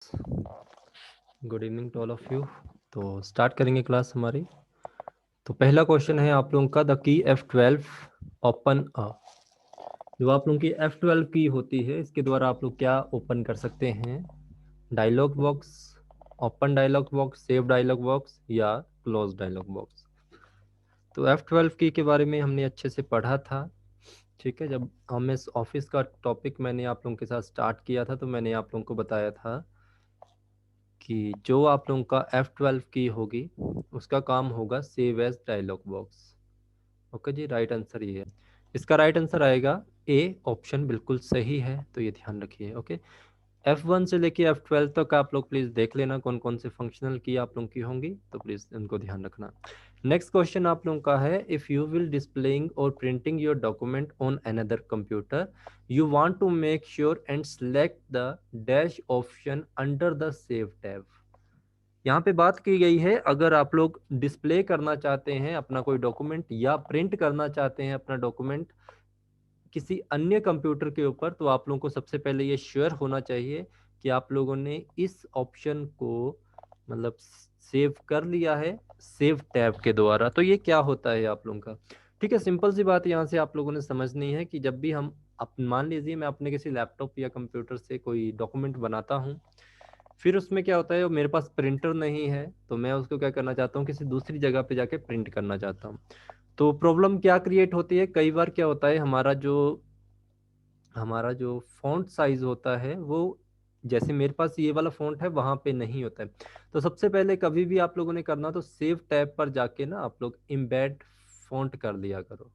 Good evening to all of you. तो start करेंगे class हमारी। तो पहला क्वेश्चन है आप लोगों का, the key F12 open a. जो आप लोगों की F12 की होती है, इसके द्वारा आप लोग क्या ओपन कर सकते हैं? Dialog box, open dialog box, save dialog box या क्लोज डायलॉग बॉक्स। तो F12 की के बारे में हमने अच्छे से पढ़ा था। ठीक है, जब हम इस ऑफिस का टॉपिक मैंने आप लोगों के साथ स्टार्ट किया था तो मैंने आप लोगों को बताया था कि जो आप लोगों का F12 की होगी उसका काम होगा save as dialog box. Okay ji, right answer ये है। इसका राइट आंसर आएगा ए ऑप्शन, बिल्कुल सही है, तो ये ध्यान रखिए। ओके, F1 से लेके F12 तक आप लोग प्लीज देख लेना कौन कौन से फंक्शनल की आप लोगों की होंगी, तो प्लीज इनको ध्यान रखना। नेक्स्ट क्वेश्चन आप लोगों का है, इफ यू विल डिस्प्लेइंग और printing your document on another computer, you want to make sure and select the dash option under the save tab. यहाँ पे बात की गई है, अगर आप लोग डिस्प्ले करना चाहते हैं अपना कोई डॉक्यूमेंट या प्रिंट करना चाहते हैं अपना डॉक्यूमेंट किसी अन्य कंप्यूटर के ऊपर, तो आप लोगों को सबसे पहले ये श्योर होना चाहिए कि आप लोगों ने इस ऑप्शन को मतलब सेव कर लिया है सेव टैब के द्वारा। तो ये क्या होता है आप लोगों का? ठीक है, सिंपल सी बात यहाँ से आप लोगों ने समझनी है कि जब भी हम मान लीजिए मैं अपने किसी लैपटॉप या कंप्यूटर से कोई डॉक्यूमेंट बनाता हूँ, फिर उसमें क्या होता है, मेरे पास प्रिंटर नहीं है तो मैं उसको क्या करना चाहता हूँ, किसी दूसरी जगह पे जाके प्रिंट करना चाहता हूँ। तो प्रॉब्लम क्या क्रिएट होती है, कई बार क्या होता है, हमारा जो फॉन्ट साइज होता है वो, जैसे मेरे पास ये वाला फॉन्ट है वहां पे नहीं होता है। तो सबसे पहले कभी भी आप लोगों ने करना तो सेव टैब पर जाके ना आप लोग इम्बेड फॉन्ट कर लिया करो।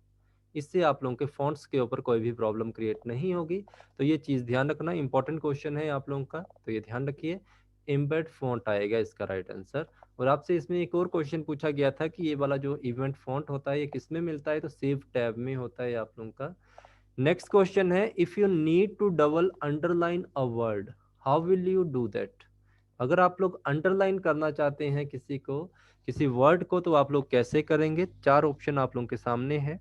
इससे आप लोगों के फॉन्ट्स के ऊपर कोई भी प्रॉब्लम क्रिएट नहीं होगी। तो ये चीज़ ध्यान रखना, इंपॉर्टेंट क्वेश्चन है आप लोगों का, तो ये ध्यान रखिए। एम्बेड फॉन्ट आएगा इसका राइट आंसर। और आपसे इसमें एक और क्वेश्चन पूछा गया था कि ये वाला जो इवेंट फॉन्ट होता है ये किस में मिलता है, तो सेव टैब में होता है आप लोगों का। नेक्स्ट क्वेश्चन है, if you need to double underline a word, how will you do that? अगर आप लोग अंडरलाइन करना चाहते हैं किसी वर्ड को, तो आप लोग कैसे करेंगे? चार ऑप्शन आप लोगों के सामने है।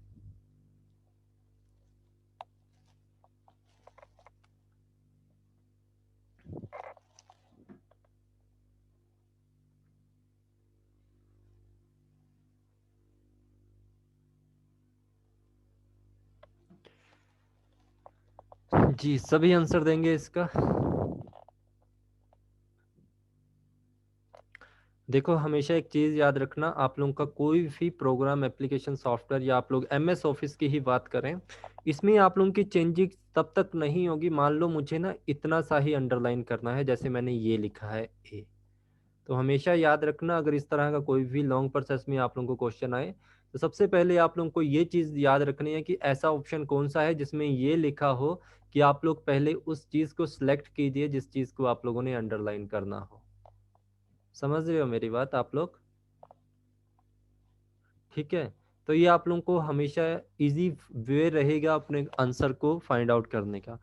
जी, सभी आंसर देंगे इसका? देखो, हमेशा एक चीज याद रखना, आप लोगों का कोई भी प्रोग्राम, एप्लीकेशन, सॉफ्टवेयर, या आप लोग MS ऑफिस की ही बात करें, इसमें आप लोगों की चेंजिंग तब तक नहीं होगी। मान लो मुझे ना इतना सा ही अंडरलाइन करना है, जैसे मैंने ये लिखा है ए, तो हमेशा याद रखना अगर इस तरह का कोई भी लॉन्ग प्रोसेस में आप लोगों को क्वेश्चन आए, तो सबसे पहले आप लोगों को ये चीज याद रखनी है कि ऐसा ऑप्शन कौन सा है जिसमें ये लिखा हो कि आप लोग पहले उस चीज को सिलेक्ट कीजिए जिस चीज को आप लोगों ने अंडरलाइन करना हो। समझ रहे हो मेरी बात आप लोग? ठीक है, तो ये आप लोगों को हमेशा इजी वे रहेगा अपने आंसर को फाइंड आउट करने का।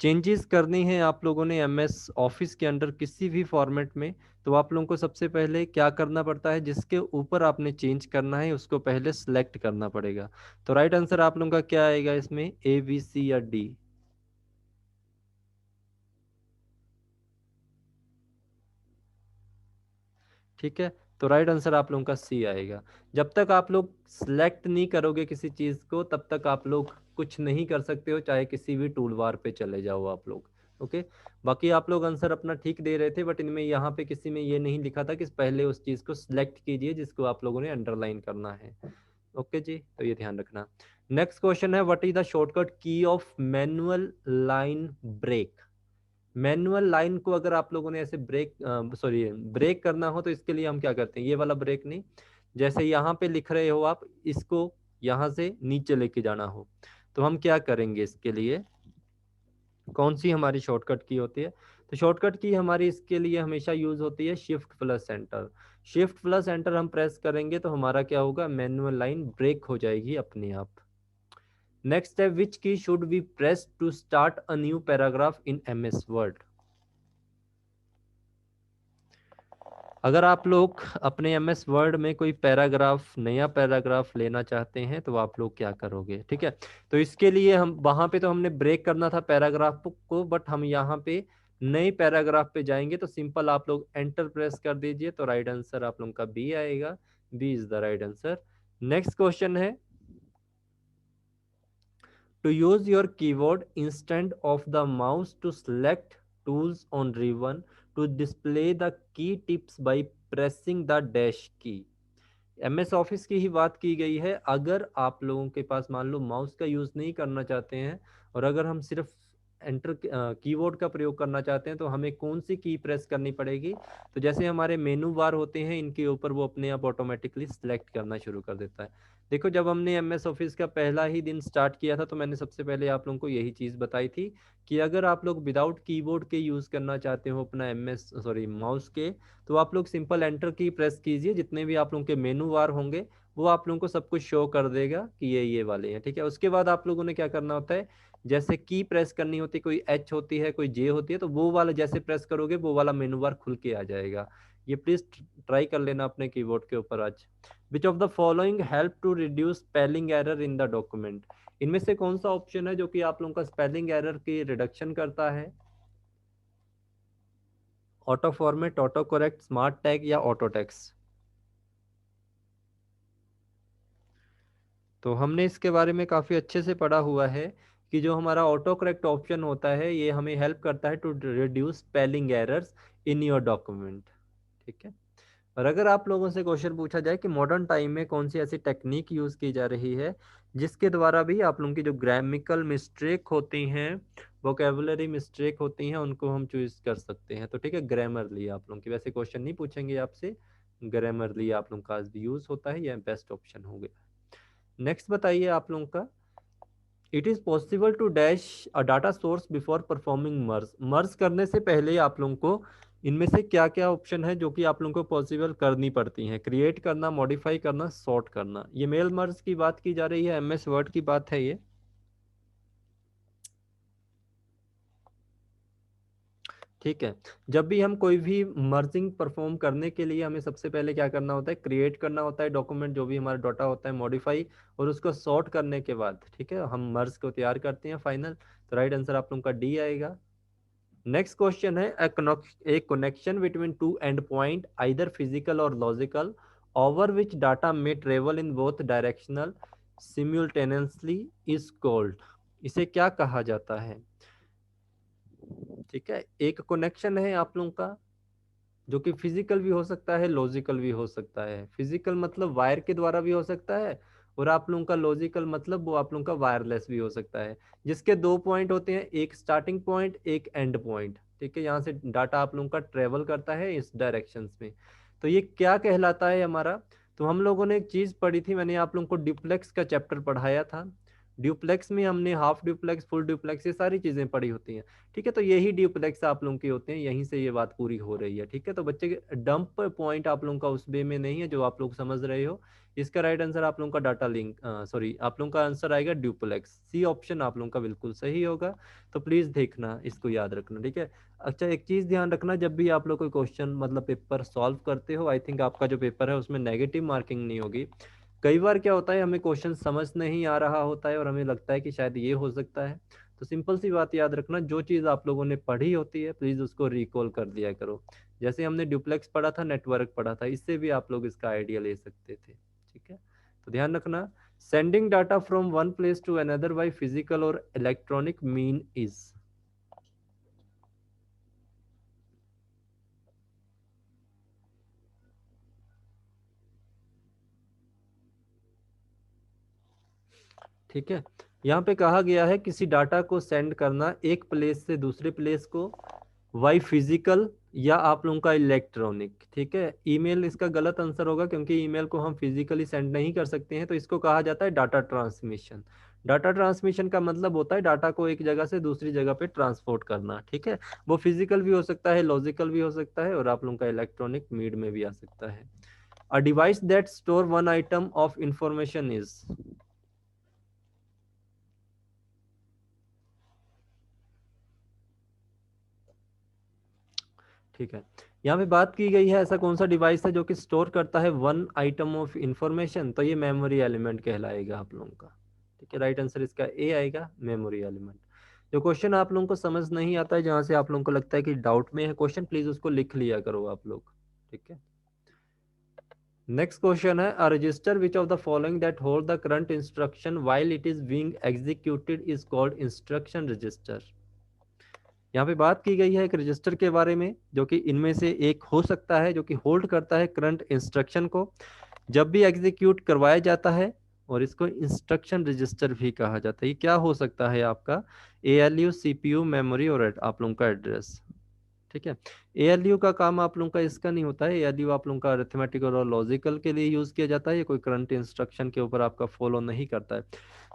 चेंजेस करनी है आप लोगों ने MS ऑफिस के अंदर किसी भी फॉर्मेट में, तो आप लोगों को सबसे पहले क्या करना पड़ता है, जिसके ऊपर आपने चेंज करना है उसको पहले सेलेक्ट करना पड़ेगा। तो राइट आंसर आप लोगों का क्या आएगा इसमें, ABC या D? ठीक है, तो राइट आंसर आप लोगों का C आएगा। जब तक आप लोग सिलेक्ट नहीं करोगे किसी चीज को, तब तक आप लोग कुछ नहीं कर सकते हो, चाहे किसी भी टूल बार पे चले जाओ आप लोग। ओके, बाकी आप लोग आंसर अपना ठीक दे रहे थे, बट इनमें यहाँ पे किसी में ये नहीं लिखा था कि पहले उस चीज को सिलेक्ट कीजिए जिसको आप लोगों ने अंडरलाइन करना है। ओके जी, तो ये ध्यान रखना। नेक्स्ट क्वेश्चन है, what is the shortcut key of manual line break? Manual line को अगर आप लोगों ने ऐसे ब्रेक करना हो, तो इसके लिए हम क्या करते हैं, ये वाला ब्रेक नहीं, जैसे यहाँ पे लिख रहे हो आप, इसको यहाँ से नीचे लेके जाना हो, तो हम क्या करेंगे इसके लिए, कौन सी हमारी शॉर्टकट की होती है? तो शॉर्टकट की हमारी इसके लिए हमेशा यूज होती है shift plus enter. Shift plus enter हम प्रेस करेंगे तो हमारा क्या होगा, मैनुअल लाइन ब्रेक हो जाएगी अपने आप। नेक्स्ट है, which key should be press to start a new paragraph in MS word? अगर आप लोग अपने MS वर्ड में कोई पैराग्राफ, नया पैराग्राफ लेना चाहते हैं, तो आप लोग क्या करोगे? ठीक है, तो इसके लिए हम वहां पे तो हमने ब्रेक करना था पैराग्राफ को, बट हम यहाँ पे नए पैराग्राफ पे जाएंगे तो सिंपल आप लोग एंटर प्रेस कर दीजिए, तो राइट आंसर आप लोगों का बी आएगा। B is the right answer. Next question है, to use your keyboard instead of the mouse to select tools on ribbon to display the key tips by pressing the dash key। MS office की ही बात की गई है। अगर आप लोगों के पास मान लो माउस का यूज नहीं करना चाहते हैं और अगर हम सिर्फ एंटर कीबोर्ड का प्रयोग करना चाहते हैं तो हमें कौन सी की प्रेस करनी पड़ेगी। तो जैसे हमारे मेनू बार होते हैं इनके ऊपर वो अपने आप ऑटोमेटिकली सिलेक्ट करना शुरू कर देता है। देखो जब हमने MS ऑफिस का पहला ही दिन स्टार्ट किया था तो मैंने सबसे पहले आप लोगों को यही चीज़ बताई थी कि अगर आप लोग विदाउट कीबोर्ड के यूज़ करना चाहते हो अपना माउस के, तो आप लोग सिंपल एंटर की प्रेस कीजिए, जितने भी आप लोगों के मेनू बार होंगे वो आप लोगों को सब कुछ शो कर देगा कि ये वाले हैं। ठीक है, उसके बाद आप लोगों ने क्या करना होता है, जैसे की प्रेस करनी होती है, कोई एच होती है कोई जे होती है, तो वो वाला जैसे प्रेस करोगे वो वाला मेनू बार खुल के आ जाएगा। ये प्लीज ट्राई कर लेना अपने कीबोर्ड के ऊपर आज। Which of the following help to reduce spelling error in the document. इनमें से कौन सा ऑप्शन है जो कि आप लोगों का स्पेलिंग एरर की रिडक्शन करता है। Auto format, auto correct, smart tag या ऑटो टेक्स्ट। तो हमने इसके बारे में काफ़ी अच्छे से पढ़ा हुआ है कि जो हमारा ऑटो करेक्ट ऑप्शन होता है ये हमें हेल्प करता है to reduce spelling errors in your document. ठीक है, और अगर आप लोगों से क्वेश्चन पूछा जाए कि मॉडर्न टाइम में कौन सी ऐसी टेक्निक यूज़ की जा रही है जिसके द्वारा भी आप लोगों की जो ग्रामेटिकल मिस्टेक होती हैं, वोकेबुलरी मिस्टेक होती हैं, उनको हम चूज कर सकते हैं। तो ठीक है, ग्रामरली आप लोगों की वैसे क्वेश्चन नहीं पूछेंगे आपसे, ग्रामरली आप लोगों का यूज होता है, यह बेस्ट ऑप्शन हो गया। नेक्स्ट बताइए आप लोगों का, it is possible to dash a data source before performing merge. Merge करने से पहले आप लोगों को इनमें से क्या क्या ऑप्शन है जो कि आप लोगों को पॉसिबल करनी पड़ती हैं। क्रिएट करना, मॉडिफाई करना, सॉर्ट करना। ये मेल मर्ज की बात की जा रही है, MS वर्ड की बात है ये। ठीक है, जब भी हम कोई भी मर्जिंग परफॉर्म करने के लिए हमें सबसे पहले क्या करना होता है, क्रिएट करना होता है डॉक्यूमेंट जो भी हमारा डाटा होता है, मॉडिफाई और उसको सॉर्ट करने के बाद ठीक है हम मर्ज को तैयार करते हैं फाइनल। तो राइट आंसर आप लोगों का डी आएगा। नेक्स्ट क्वेश्चन है, a connection between two end point either physical और लॉजिकल ओवर विच डाटा में travel in both directional simultaneously is called. इसे क्या कहा जाता है। ठीक है, एक कनेक्शन है आप लोगों का जो कि फिजिकल भी हो सकता है, लॉजिकल भी हो सकता है। फिजिकल मतलब वायर के द्वारा भी हो सकता है और आप लोगों का लॉजिकल मतलब वो आप लोगों का वायरलेस भी हो सकता है, जिसके दो पॉइंट होते हैं, एक स्टार्टिंग पॉइंट एक एंड पॉइंट। ठीक है, यहाँ से डाटा आप लोगों का ट्रेवल करता है इस डायरेक्शन में। तो ये क्या कहलाता है हमारा। तो हम लोगों ने एक चीज पढ़ी थी, मैंने आप लोगों को ड्यूप्लेक्स का चैप्टर पढ़ाया था। ड्यूप्लेक्स में हमने हाफ ड्यूप्लेक्स, फुल ड्यूप्लेक्स, ये सारी चीजें पढ़ी होती हैं। ठीक है, तो यही ड्यूप्लेक्स आप लोगों के होते हैं, यहीं से ये बात पूरी हो रही है। ठीक है, तो बच्चे के डंप पॉइंट आप लोगों का उस वे में नहीं है जो आप लोग समझ रहे हो। इसका राइट आंसर आप लोगों का डाटा लिंक सॉरी आप लोगों का आंसर आएगा ड्यूप्लेक्स, सी ऑप्शन आप लोगों का बिल्कुल सही होगा। तो प्लीज देखना, इसको याद रखना। ठीक है, अच्छा एक चीज ध्यान रखना, जब भी आप लोग कोई क्वेश्चन मतलब पेपर सॉल्व करते हो, आई थिंक आपका जो पेपर है उसमें नेगेटिव मार्किंग नहीं होगी। कई बार क्या होता है, हमें क्वेश्चन समझ नहीं आ रहा होता है और हमें लगता है कि शायद ये हो सकता है। तो सिंपल सी बात याद रखना, जो चीज़ आप लोगों ने पढ़ी होती है प्लीज़ उसको रिकॉल कर दिया करो। जैसे हमने ड्यूप्लेक्स पढ़ा था, नेटवर्क पढ़ा था, इससे भी आप लोग इसका आइडिया ले सकते थे। ठीक है, तो ध्यान रखना, sending data from one place to another by physical और इलेक्ट्रॉनिक मीन इज। ठीक है, यहाँ पे कहा गया है किसी डाटा को सेंड करना एक प्लेस से दूसरे प्लेस को, वाई फिजिकल या आप लोगों का इलेक्ट्रॉनिक। ठीक है, ईमेल इसका गलत आंसर होगा क्योंकि ईमेल को हम फिजिकली सेंड नहीं कर सकते हैं, तो इसको कहा जाता है डाटा ट्रांसमिशन। डाटा ट्रांसमिशन का मतलब होता है डाटा को एक जगह से दूसरी जगह पे ट्रांसपोर्ट करना। ठीक है, वो फिजिकल भी हो सकता है, लॉजिकल भी हो सकता है और आप लोगों का इलेक्ट्रॉनिक मीड में भी आ सकता है। A device that store one item of information is. ठीक है, यहाँ पे बात की गई है ऐसा कौन सा डिवाइस है जो कि स्टोर करता है वन आइटम ऑफ इंफॉर्मेशन, तो ये मेमोरी एलिमेंट कहलाएगा आप लोगों का। ठीक है, राइट आंसर इसका ए आएगा, मेमोरी एलिमेंट। जो क्वेश्चन आप लोगों को समझ नहीं आता है, जहां से आप लोगों को लगता है कि डाउट में है क्वेश्चन, प्लीज उसको लिख लिया करो आप लोग, ठीक है। नेक्स्ट क्वेश्चन है, a register which of the following that hold the current instruction while it is being executed is called instruction register. यहाँ पे बात की गई है एक रजिस्टर के बारे में, जो कि इनमें से एक हो सकता है जो कि होल्ड करता है करंट इंस्ट्रक्शन को जब भी एग्जीक्यूट करवाया जाता है, और इसको इंस्ट्रक्शन रजिस्टर भी कहा जाता है। ये क्या हो सकता है आपका एएलयू, सीपीयू, मेमोरी और आप लोगों का एड्रेस, ठीक है। एएलयू का काम आप लोगों का इसका नहीं होता है, एएलयू आप लोगों का अरिथमेटिकल और लॉजिकल के लिए यूज किया जाता है, ये कोई करंट इंस्ट्रक्शन के ऊपर आपका फॉलो नहीं करता है।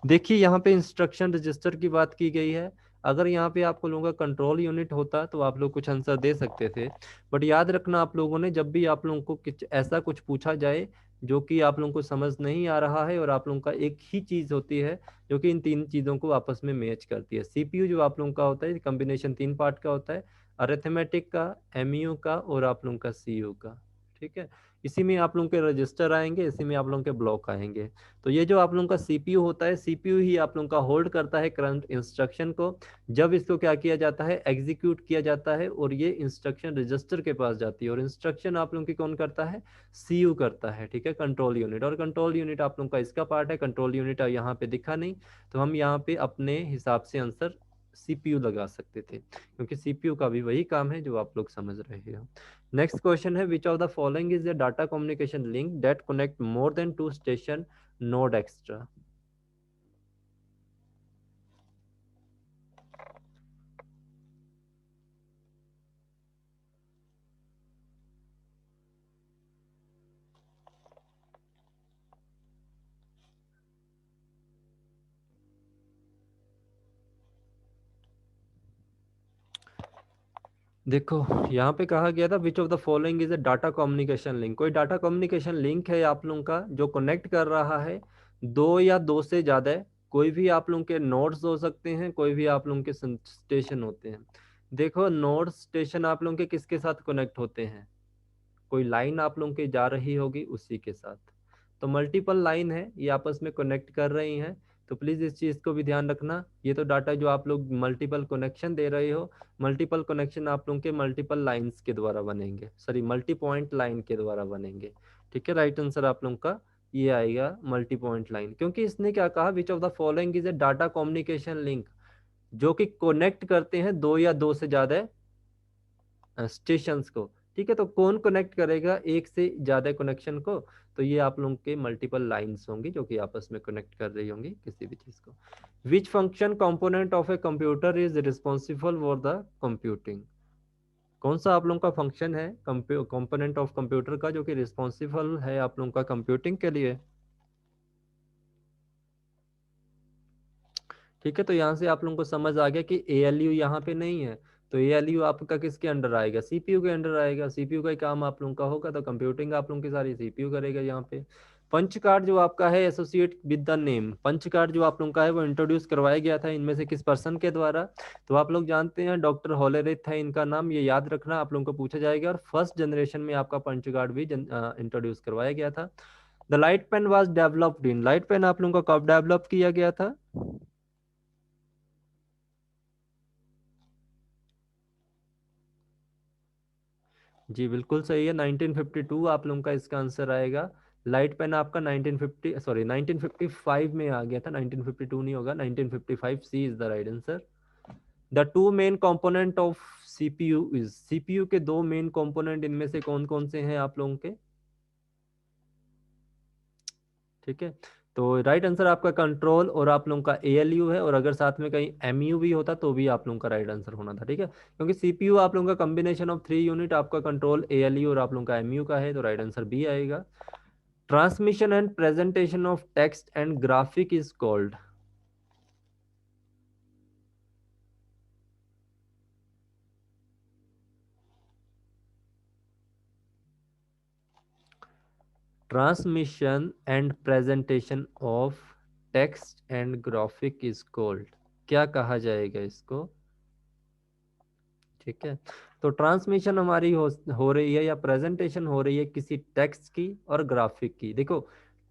देखिए यहाँ पे इंस्ट्रक्शन रजिस्टर की बात की गई है, अगर यहाँ पे आप लोगों का कंट्रोल यूनिट होता तो आप लोग कुछ आंसर दे सकते थे, बट याद रखना आप लोगों ने, जब भी आप लोगों को कुछ ऐसा कुछ पूछा जाए जो कि आप लोगों को समझ नहीं आ रहा है और आप लोगों का एक ही चीज होती है जो कि इन तीन चीजों को आपस में मैच करती है। सीपीयू जो आप लोगों का होता है कॉम्बिनेशन तीन पार्ट का होता है, अरिथमेटिक का, एमयू का और आप लोगों का सीयू का, ठीक है। इसी में आप लोगों के रजिस्टर आएंगे, इसी में आप लोगों के ब्लॉक आएंगे। तो ये जो आप लोगों का सीपीयू होता है, सीपीयू ही आप लोगों का होल्ड करता है करंट इंस्ट्रक्शन को जब इसको क्या किया जाता है, एग्जीक्यूट किया जाता है, और ये इंस्ट्रक्शन रजिस्टर के पास जाती है, और इंस्ट्रक्शन आप लोगों की कौन करता है, सीयू करता है, ठीक है, कंट्रोल यूनिट। और कंट्रोल यूनिट आप लोगों का इसका पार्ट है, कंट्रोल यूनिट यहाँ पे दिखा नहीं, तो हम यहाँ पे अपने हिसाब से आंसर सीपीयू लगा सकते थे, क्योंकि सीपीयू का भी वही काम है जो आप लोग समझ रहे हो। नेक्स्ट क्वेश्चन है, which of the following is the data communication link that connect more than two station node extra. देखो यहाँ पे कहा गया था which of the following is a data communication link, कोई डाटा कम्युनिकेशन लिंक है आप लोगों का जो कनेक्ट कर रहा है दो या दो से ज्यादा, कोई भी आप लोगों के नोड्स हो सकते हैं, कोई भी आप लोगों के स्टेशन होते हैं। देखो नोड स्टेशन आप लोगों के किसके साथ कनेक्ट होते हैं, कोई लाइन आप लोगों की जा रही होगी उसी के साथ, तो मल्टीपल लाइन है ये आपस में कनेक्ट कर रही हैं, तो प्लीज इस चीज को भी ध्यान रखना। ये तो डाटा जो आप लोग मल्टीपल कनेक्शन दे रहे हो, मल्टीपल कनेक्शन आप लोगों के मल्टीपल लाइंस के द्वारा बनेंगे, सॉरी मल्टी पॉइंट लाइन के द्वारा बनेंगे, ठीक है। राइट आंसर आप लोगों का ये आएगा मल्टी पॉइंट लाइन, क्योंकि इसने क्या कहा, विच of the following is a data communication link, जो कि कनेक्ट करते हैं दो या दो से ज्यादा स्टेशंस को, ठीक है। तो कौन कनेक्ट करेगा एक से ज्यादा कनेक्शन को, तो ये आप लोगों के मल्टीपल लाइंस होंगी जो कि आपस में कनेक्ट कर रही होंगी किसी भी चीज को। Which function component of a computer is responsible for the computing, कौन सा आप लोगों का फंक्शन है कंपोनेंट ऑफ कंप्यूटर का जो कि रिस्पॉन्सिबल है आप लोगों का कंप्यूटिंग के लिए, ठीक है। तो यहाँ से आप लोगों को समझ आ गया कि एएलयू यहाँ पे नहीं है, तो एएलयू आपका किसके अंडर आएगा, सीपीयू के अंडर आएगा, सीपीयू का ही काम आप लोगों का होगा, तो कंप्यूटिंग आप लोगों की सारी सीपीयू करेगा यहाँ पे। पंच कार्ड जो आपका है associate with the name, punch card जो आप लोगों का है वो इंट्रोड्यूस करवाया गया था इनमें से किस पर्सन के द्वारा, तो आप लोग जानते हैं डॉक्टर हॉलेरिथ है इनका नाम, ये याद रखना आप लोगों को पूछा जाएगा। और फर्स्ट जनरेशन में आपका पंच कार्ड भी इंट्रोड्यूस करवाया गया था। The light pen was developed in, light pen आप लोगों का कब डेवलप किया गया था, जी बिल्कुल सही है, 1952 आप लोगों का इसका आंसर आएगा। लाइट पेन आपका 1950 सॉरी 1955 में आ गया था, 1952 नहीं होगा, 1955 C is the right answer. The two main component of CPU is, CPU के दो मेन कंपोनेंट इनमें से कौन कौन से हैं आप लोगों के, ठीक है। तो राइट आंसर आपका कंट्रोल और आप लोगों का एएलयू है, और अगर साथ में कहीं एमयू भी होता तो भी आप लोगों का राइट आंसर होना था, ठीक है, क्योंकि सीपीयू आप लोगों का कॉम्बिनेशन ऑफ थ्री यूनिट, आपका कंट्रोल एएलयू और आप लोगों का एमयू का है, तो राइट आंसर बी आएगा। Transmission and presentation of text and graphic is called, transmission and presentation of text and graphic is called, क्या कहा जाएगा इसको, ठीक है। तो ट्रांसमिशन हमारी हो रही है या प्रेजेंटेशन हो रही है किसी टेक्स्ट की और ग्राफिक की। देखो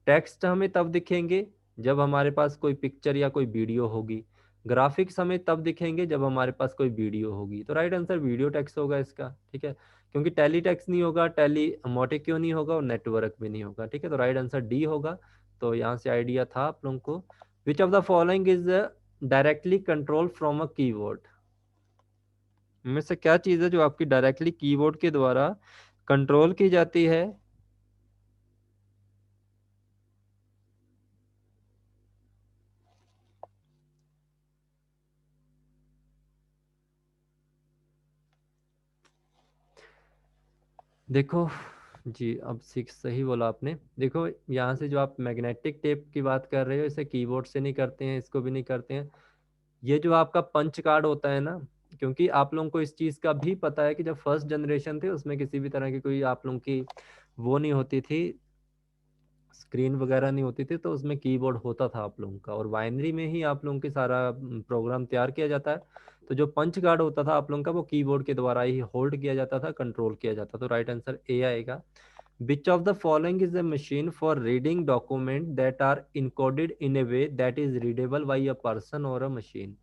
टेक्स्ट हमें तब दिखेंगे जब हमारे पास कोई पिक्चर या कोई वीडियो होगी, ग्राफिक्स हमें तब दिखेंगे जब हमारे पास कोई वीडियो होगी। तो राइट आंसर वीडियो टेक्स्ट होगा इसका, ठीक है, क्योंकि टेली टेक्स्ट नहीं होगा, टेली मोटे क्यों नहीं होगा और नेटवर्क भी नहीं होगा, ठीक है। तो राइट आंसर डी होगा। तो यहाँ से आइडिया था आप लोगों को। विच of the following is directly control from a keyboard? इनमें से क्या चीज है जो आपकी डायरेक्टली कीबोर्ड के द्वारा कंट्रोल की जाती है? देखो जी, अब सीख सही बोला आपने। देखो यहाँ से जो आप मैग्नेटिक टेप की बात कर रहे हो, इसे कीबोर्ड से नहीं करते हैं, इसको भी नहीं करते हैं। ये जो आपका पंच कार्ड होता है ना, क्योंकि आप लोगों को इस चीज़ का भी पता है कि जब फर्स्ट जनरेशन थे उसमें किसी भी तरह की कोई आप लोगों की वो नहीं होती थी, स्क्रीन वगैरह नहीं होती थी, तो उसमें कीबोर्ड होता था आप लोगों का, और बाइनरी में ही आप लोगों की सारा प्रोग्राम तैयार किया जाता है। तो जो पंच कार्ड होता था आप लोगों का, वो कीबोर्ड के द्वारा ही होल्ड किया जाता था, कंट्रोल किया जाता। तो राइट आंसर ए आएगा। Which of the following is a machine for reading documents that are encoded in a way that is readable by a person or a machine?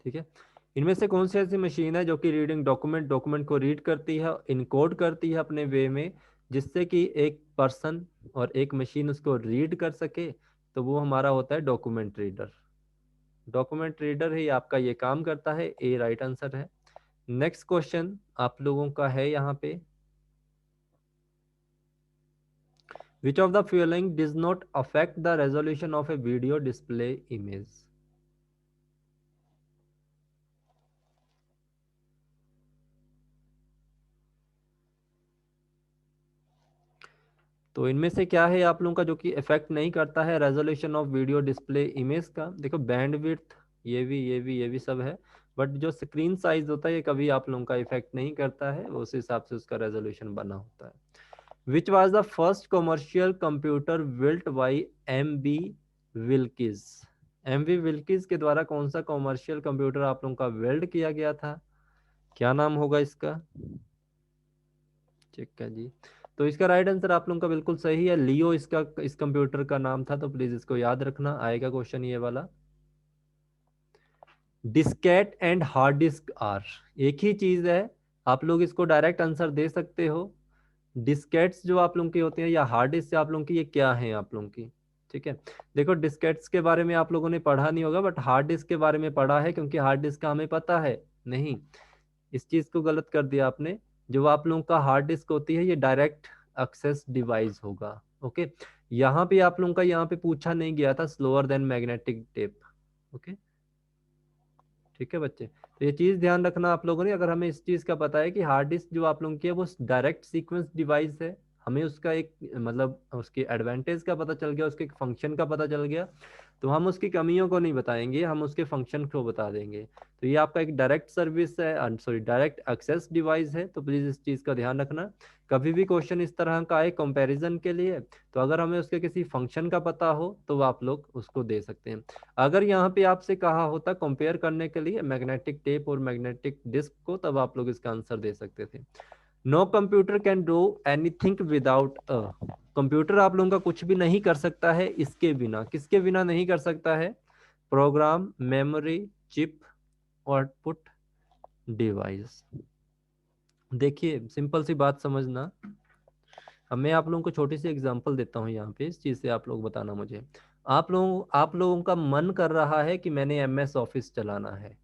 ठीक है, इनमें से कौन सी ऐसी मशीन है जो कि रीडिंग डॉक्यूमेंट को रीड करती है, इनकोड करती है अपने वे में, जिससे कि एक पर्सन और एक मशीन उसको रीड कर सके? तो वो हमारा होता है डॉक्यूमेंट रीडर। डॉक्यूमेंट रीडर ही आपका ये काम करता है। ए राइट आंसर है। नेक्स्ट क्वेश्चन आप लोगों का है यहाँ पे, which of the following does not affect the resolution of a video display image? तो इनमें से क्या है आप लोगों का जो कि इफेक्ट नहीं करता है resolution of video display image का? देखो बैंड विड्थ, ये भी सब है, बट जो स्क्रीन साइज होता है ये कभी आप लोगों का इफेक्ट नहीं करता है, उस हिसाब से उसका रेजोल्यूशन बना होता है। Which was the first commercial computer built by M B Wilkes? M B Wilkes के द्वारा कौन सा कमर्शियल कंप्यूटर आप लोगों का बिल्ड किया गया था? क्या नाम होगा इसका? ठीक है जी। तो इसका राइट आंसर आप लोगों का बिल्कुल सही है, लियो इसका इस कंप्यूटर का नाम था। तो प्लीज इसको याद रखना, आएगा क्वेश्चन ये वाला। Diskette and hard disk are एक ही चीज है, आप लोग इसको डायरेक्ट आंसर दे सकते हो। डिस्केट्स जो आप लोगों की होती हैं या हार्ड डिस्क आप लोगों की, ये क्या है आप लोगों की? ठीक है, देखो डिस्केट्स के बारे में आप लोगों ने पढ़ा नहीं होगा, बट हार्ड डिस्क के बारे में पढ़ा है, क्योंकि हार्ड डिस्क का हमें पता है नहीं, इस चीज को गलत कर दिया आपने। जो आप लोगों का हार्ड डिस्क होती है ये डायरेक्ट एक्सेस डिवाइस होगा। ओके, यहाँ पे आप लोगों का यहाँ पे पूछा नहीं गया था slower then magnetic tape. Okay, ठीक है बच्चे, तो ये चीज ध्यान रखना आप लोगों ने। अगर हमें इस चीज का पता है कि हार्ड डिस्क जो आप लोगों की है वो डायरेक्ट सीक्वेंस डिवाइस है, हमें उसका एक मतलब उसके एडवांटेज का पता चल गया, उसके फंक्शन का पता चल गया, तो हम उसकी कमियों को नहीं बताएंगे, हम उसके फंक्शन को बता देंगे। तो ये आपका एक डायरेक्ट सर्विस है, सॉरी डायरेक्ट एक्सेस डिवाइस है। तो प्लीज इस चीज का ध्यान रखना। कभी भी क्वेश्चन इस तरह का आए कंपैरिजन के लिए, तो अगर हमें उसके किसी फंक्शन का पता हो तो आप लोग उसको दे सकते हैं। अगर यहाँ पे आपसे कहा होता कंपेयर करने के लिए मैग्नेटिक टेप और मैग्नेटिक डिस्क को, तब आप लोग इसका आंसर दे सकते थे। No computer can do anything without a, computer आप लोगों का कुछ भी नहीं कर सकता है इसके बिना। किसके बिना नहीं कर सकता है? Program, memory, chip, output device. देखिए सिंपल सी बात समझना। अब मैं आप लोगों को छोटी सी एग्जांपल देता हूँ यहाँ पे, इस चीज़ से आप लोग बताना मुझे। आप लोगों का मन कर रहा है कि मैंने MS ऑफिस चलाना है,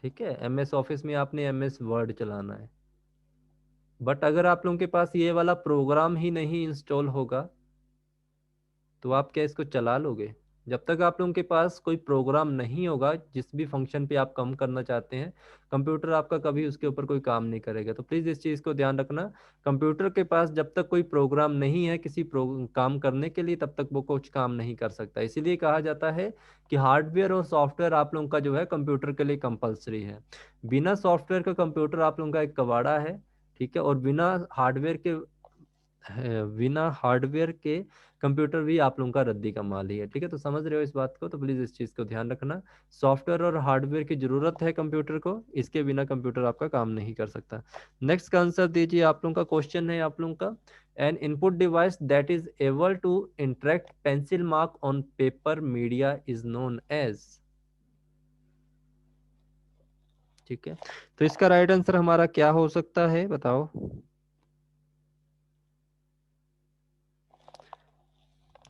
ठीक है, MS ऑफिस में आपने MS वर्ड चलाना है, बट अगर आप लोगों के पास ये वाला प्रोग्राम ही नहीं इंस्टॉल होगा, तो आप क्या इसको चला लोगे? जब तक आप लोगों के पास कोई प्रोग्राम नहीं होगा जिस भी फंक्शन पे आप काम करना चाहते हैं, कंप्यूटर आपका कभी उसके ऊपर कोई काम नहीं करेगा। तो प्लीज इस चीज को ध्यान रखना। कंप्यूटर के पास जब तक कोई प्रोग्राम नहीं है किसी काम करने के लिए, तब तक वो कुछ काम नहीं कर सकता। इसीलिए कहा जाता है कि हार्डवेयर और सॉफ्टवेयर आप लोगों का जो है कंप्यूटर के लिए कंपलसरी है। बिना सॉफ्टवेयर का कंप्यूटर आप लोगों का एक कबाड़ा है, ठीक है, और बिना हार्डवेयर के बिना हार्डवेयर के कंप्यूटर भी आप लोगों का रद्दी का माल ही है। ठीक है, तो समझ रहे हो इस बात को, तो प्लीज इस चीज को ध्यान रखना। सॉफ्टवेयर और हार्डवेयर की जरूरत है कंप्यूटर को, इसके बिना कंप्यूटर आपका काम नहीं कर सकता। नेक्स्ट का आंसर दीजिए। आप लोगों का क्वेश्चन है आप लोगों का, an input device that is able to interact pencil mark on paper media is known as. ठीक है, तो इसका राइट आंसर हमारा क्या हो सकता है, बताओ।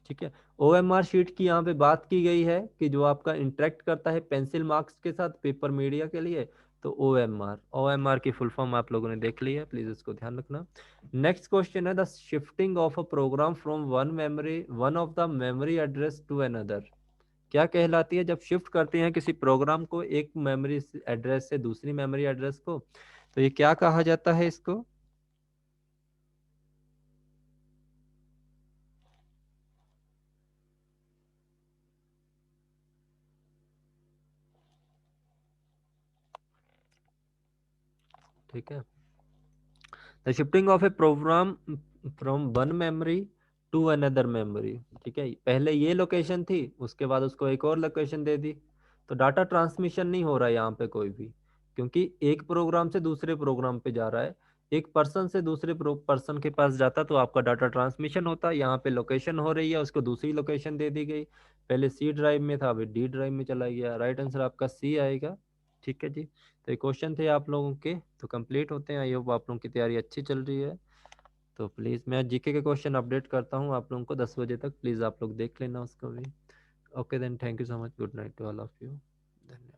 ठीक है, OMR शीट की यहाँ पे बात की गई है कि जो आपका इंटरेक्ट करता है पेंसिल मार्क्स के साथ पेपर मीडिया के लिए, तो OMR की फुल फॉर्म आप लोगों ने देख ली है, प्लीज इसको ध्यान रखना। नेक्स्ट क्वेश्चन है, the shifting of a program from one of the memory address to another क्या कहलाती है। जब शिफ्ट करते हैं किसी प्रोग्राम को एक मेमोरी एड्रेस से दूसरी मेमोरी एड्रेस को, तो ये क्या कहा जाता है इसको। ठीक है, the shifting of a program from one memory to another memory. ठीक है, पहले ये लोकेशन थी, उसके बाद उसको एक और लोकेशन दे दी, तो डाटा ट्रांसमिशन नहीं हो रहा है यहाँ पे कोई भी, क्योंकि एक प्रोग्राम से दूसरे प्रोग्राम पे जा रहा है। एक पर्सन से दूसरे पर्सन के पास जाता तो आपका डाटा ट्रांसमिशन होता, यहाँ पे लोकेशन हो रही है, उसको दूसरी लोकेशन दे दी गई। पहले सी ड्राइव में था, अभी डी ड्राइव में चला गया। राइट आंसर आपका सी आएगा। ठीक है जी, तो ये क्वेश्चन थे आप लोगों के, तो कंप्लीट होते हैं। आई होप आप लोगों की तैयारी अच्छी चल रही है। तो प्लीज़ मैं जीके के क्वेश्चन अपडेट करता हूँ आप लोगों को 10 बजे तक, प्लीज़ आप लोग देख लेना उसको भी। Okay then, thank you so much, good night to all of you, धन्यवाद।